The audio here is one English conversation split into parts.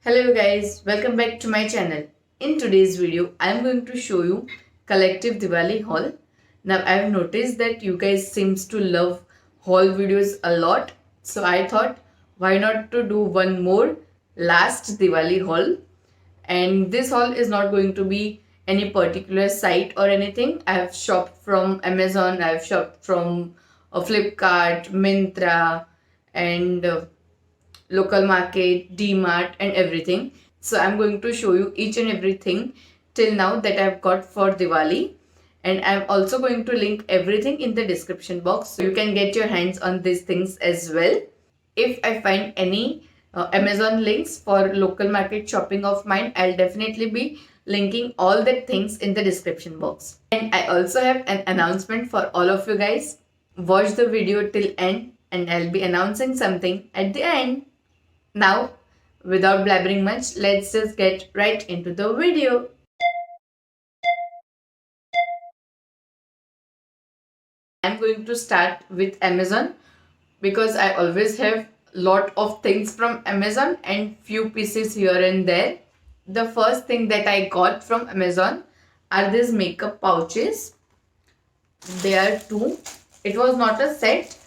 Hello guys, welcome back to my channel. In today's video, I am going to show you collective Diwali haul. Now I have noticed that you guys seems to love haul videos a lot. So I thought why not to do one more last Diwali haul. And this haul is not going to be any particular site or anything. I have shopped from Amazon, I have shopped from Flipkart, Myntra and local market, D-Mart and everything. So I'm going to show you each and everything till now that I've got for Diwali. And I'm also going to link everything in the description box so you can get your hands on these things as well. If I find any Amazon links for local market shopping of mine, I'll definitely be linking all the things in the description box. And I also have an announcement for all of you guys. Watch the video till end and I'll be announcing something at the end. Now, without blabbering much, let's just get right into the video. I'm going to start with Amazon because I always have lot of things from Amazon and few pieces here and there. The first thing that I got from Amazon are these makeup pouches. There are two. It was not a set.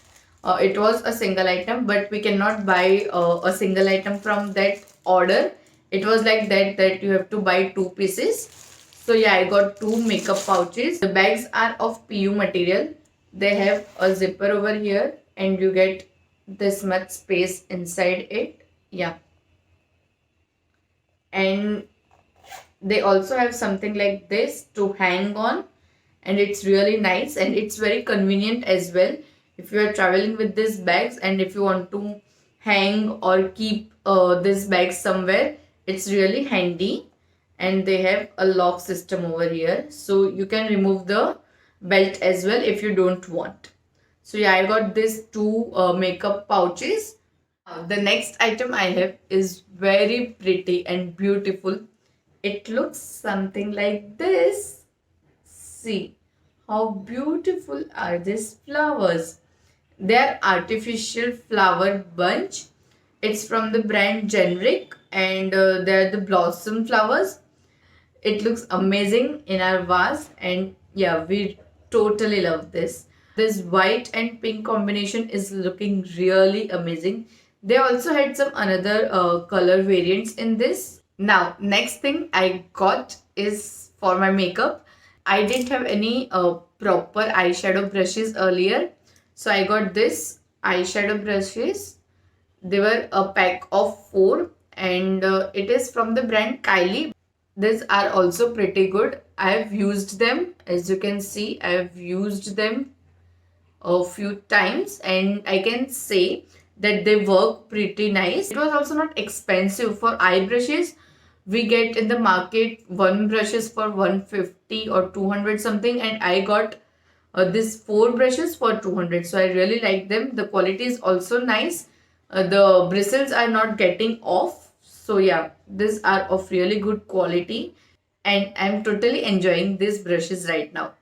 It was a single item, but we cannot buy a single item from that order. It was like that you have to buy two pieces. So yeah, I got two makeup pouches. The bags are of PU material. They have a zipper over here and you get this much space inside it. Yeah. And they also have something like this to hang on, and it's really nice and it's very convenient as well. If you are traveling with these bags and if you want to hang or keep this bag somewhere, it's really handy. And they have a lock system over here, so you can remove the belt as well if you don't want. So yeah, I got these two makeup pouches. The next item I have is very pretty and beautiful. It looks something like this. See how beautiful are these flowers. They are artificial flower bunch. It's from the brand Generic and they are the blossom flowers. It looks amazing in our vase and yeah, we totally love this. This white and pink combination is looking really amazing. They also had some another color variants in this. Now, next thing I got is for my makeup. I didn't have any proper eyeshadow brushes earlier. So I got this eyeshadow brushes. They were a pack of 4 and it is from the brand Kylie. These are also pretty good. I have used them. As you can see, I have used them a few times and I can say that they work pretty nice. It was also not expensive. For eye brushes, we get in the market one brushes for 150 or 200 something, and I got this 4 brushes for 200. So I really like them. The quality is also nice. The bristles are not getting off. So yeah, these are of really good quality and I'm totally enjoying these brushes right now.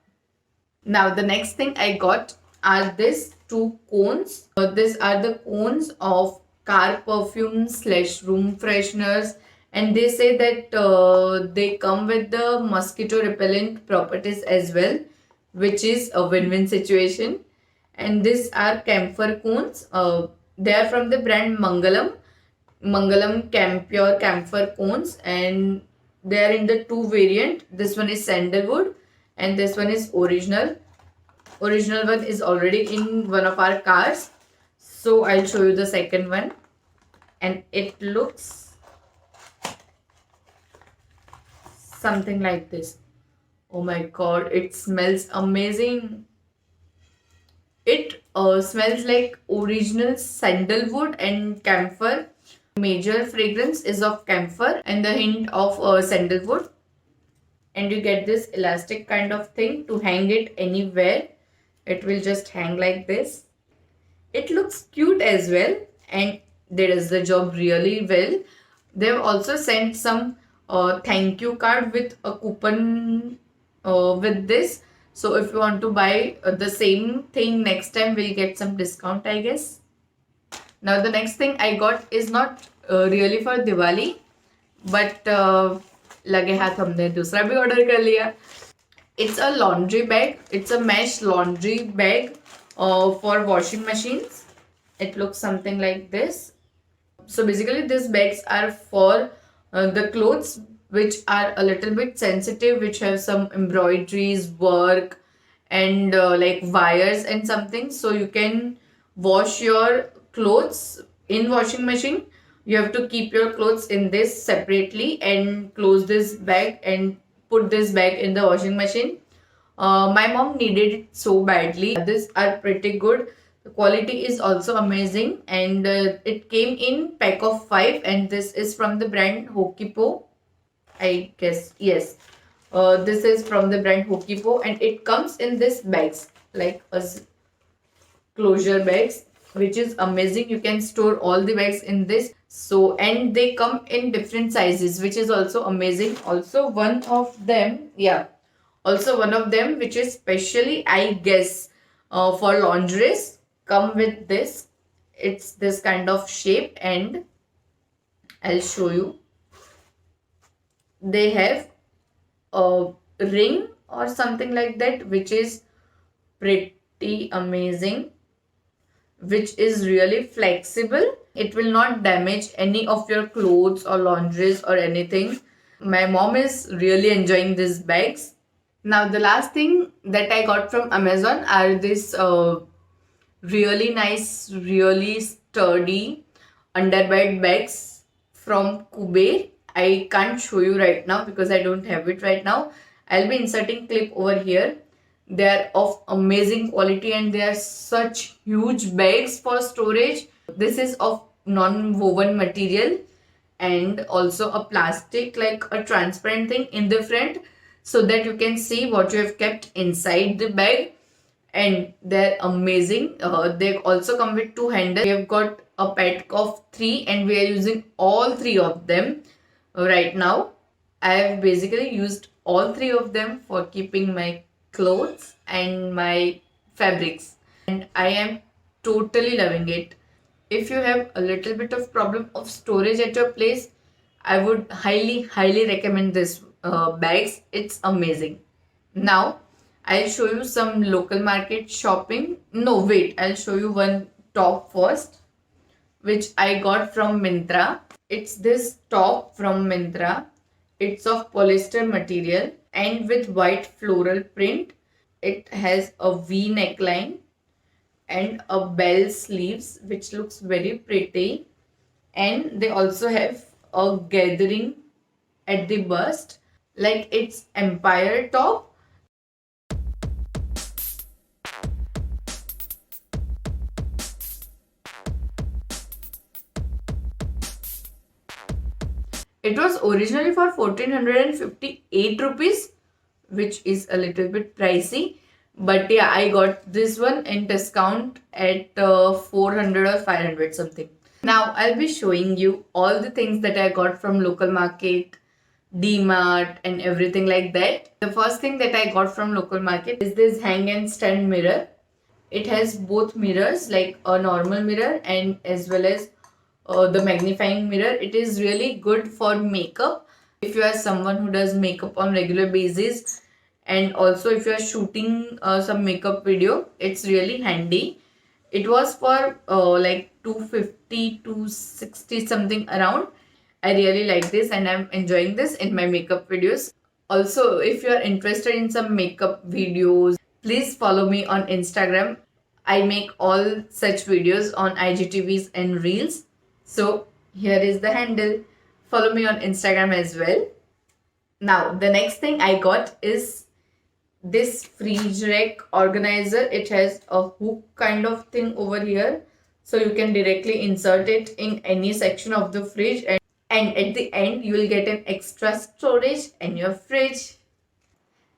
Now the next thing I got are these two cones. These are the cones of car perfume slash room fresheners, and they say that they come with the mosquito repellent properties as well, which is a win-win situation. And these are camphor cones. They are from the brand Mangalam Pure Camphor cones, and they are in the two variant. This one is sandalwood and this one is original. Original one is already in one of our cars, so I'll show you the second one, and it looks something like this. Oh my god, it smells amazing. It smells like original sandalwood and camphor. Major fragrance is of camphor and the hint of sandalwood. And you get this elastic kind of thing to hang it anywhere. It will just hang like this. It looks cute as well and they does the job really well. They've also sent some thank you card with a coupon with this. So if you want to buy the same thing next time, we'll get some discount, I guess. Now the next thing I got is not really for Diwali. But लगे हाथ हमने दूसरा भी order कर लिया. It's a laundry bag. It's a mesh laundry bag for washing machines. It looks something like this. So basically, these bags are for the clothes which are a little bit sensitive, which have some embroideries, work, and like wires and something. So you can wash your clothes in washing machine. You have to keep your clothes in this separately and close this bag and put this bag in the washing machine. My mom needed it so badly. These are pretty good. The quality is also amazing, and it came in pack of 5, and this is from the brand Hokipo. I guess yes. This is from the brand Hokipo, and it comes in this bags like a closure bags, which is amazing. You can store all the bags in this. So, and they come in different sizes, which is also amazing. Also, one of them, yeah, also one of them, which is specially, I guess, for laundries, come with this. It's this kind of shape, and I'll show you. They have a ring or something like that, which is pretty amazing, which is really flexible. It will not damage any of your clothes or laundries or anything. My mom is really enjoying these bags. Now the last thing that I got from Amazon are this really nice, really sturdy underbed bags from Kuber. I can't show you right now because I don't have it right now. I'll be inserting clip over here. They are of amazing quality and they are such huge bags for storage. This is of non-woven material and also a plastic, like a transparent thing in the front, so that you can see what you have kept inside the bag. And they're amazing. They also come with 2 handles. We have got a pack of 3 and we are using all 3 of them right now. I have basically used all 3 of them for keeping my clothes and my fabrics, and I am totally loving it. If you have a little bit of problem of storage at your place, I would highly recommend this bags. It's amazing. Now I'll show you some local market shopping. No, wait, I'll show you one top first, which I got from Myntra. It's this top from Myntra. It's of polyester material and with white floral print. It has a V neckline and a bell sleeves, which looks very pretty. And they also have a gathering at the bust, like it's empire top. It was originally for 1458 rupees, which is a little bit pricey. But yeah, I got this one in discount at 400 or 500 something. Now I'll be showing you all the things that I got from local market, D-Mart and everything like that. The first thing that I got from local market is this hang and stand mirror. It has both mirrors, like a normal mirror and as well as the magnifying mirror. It is really good for makeup if you are someone who does makeup on regular basis, and also if you are shooting some makeup video, it's really handy. It was for like 250 to 60 something around. I really like this and I'm enjoying this in my makeup videos. Also, if you are interested in some makeup videos, please follow me on Instagram. I make all such videos on IGTVs and Reels. So here is the handle. Follow me on Instagram as well. Now the next thing I got is this fridge rack organizer. It has a hook kind of thing over here, so you can directly insert it in any section of the fridge, and at the end you will get an extra storage in your fridge.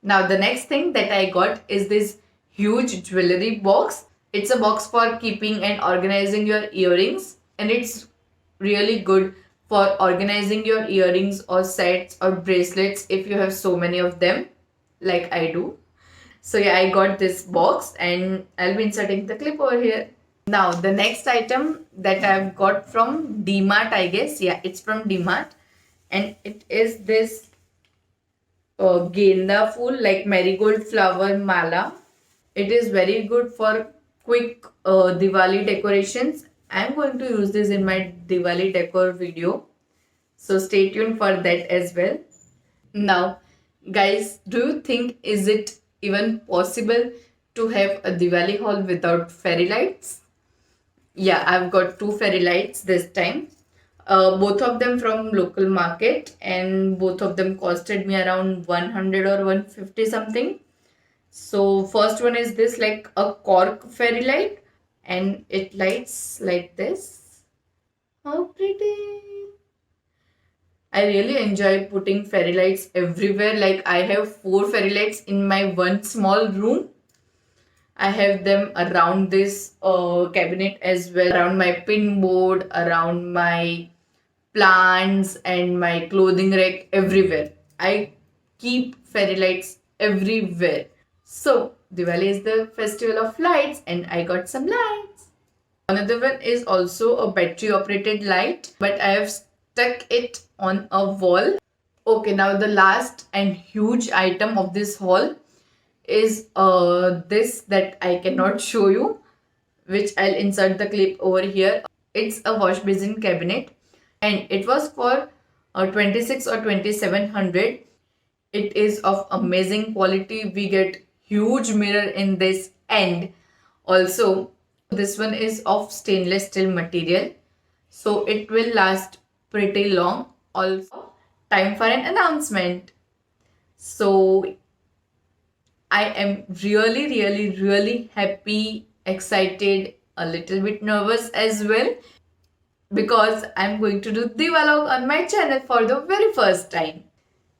Now the next thing that I got is this huge jewelry box. It's a box for keeping and organizing your earrings, and it's really good for organizing your earrings or sets or bracelets if you have so many of them like I do. So yeah, I got this box and I'll be inserting the clip over here. Now the next item that I've got from D-Mart, I guess. Yeah, it's from D-Mart. and it is this genda full like marigold flower mala. It is very good for quick Diwali decorations. I'm going to use this in my Diwali decor video. So stay tuned for that as well. Now, guys, do you think is it even possible to have a Diwali haul without fairy lights? Yeah, I've got two fairy lights this time. Both of them from local market, and both of them costed me around 100 or 150 something. So first one is this like a cork fairy light, and it lights like this. How pretty. I really enjoy putting fairy lights everywhere. Like I have four fairy lights in my one small room. I have them around this cabinet as well, around my pin board, around my plants and my clothing rack, everywhere. I keep fairy lights everywhere. So Diwali is the festival of lights and I got some lights. Another one is also a battery operated light, but I have stuck it on a wall. Okay, now the last and huge item of this haul is this that I cannot show you, which I'll insert the clip over here. It's a wash basin cabinet and it was for 26 or 2700. It is of amazing quality. We get huge mirror in this, and also this one is of stainless steel material, so it will last pretty long. Also, time for an announcement. So I am really happy, excited, a little bit nervous as well, because I'm going to do the vlog on my channel for the very first time.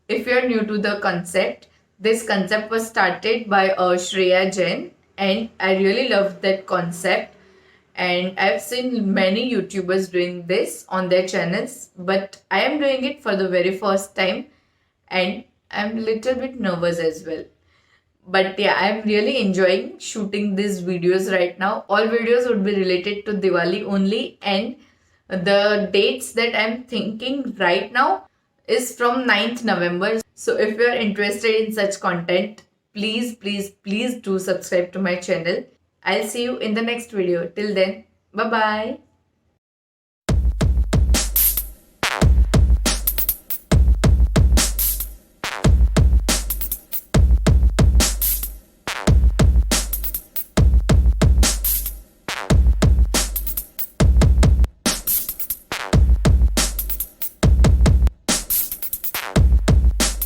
If you're new to the concept, this concept was started by Shreya Jain, and I really love that concept. And I've seen many YouTubers doing this on their channels, but I am doing it for the very first time, and I'm a little bit nervous as well. But yeah, I'm really enjoying shooting these videos right now. All videos would be related to Diwali only, and the dates that I'm thinking right now is from 9th November. So if you're interested in such content, please do subscribe to my channel. I'll see you in the next video. Till then, bye bye.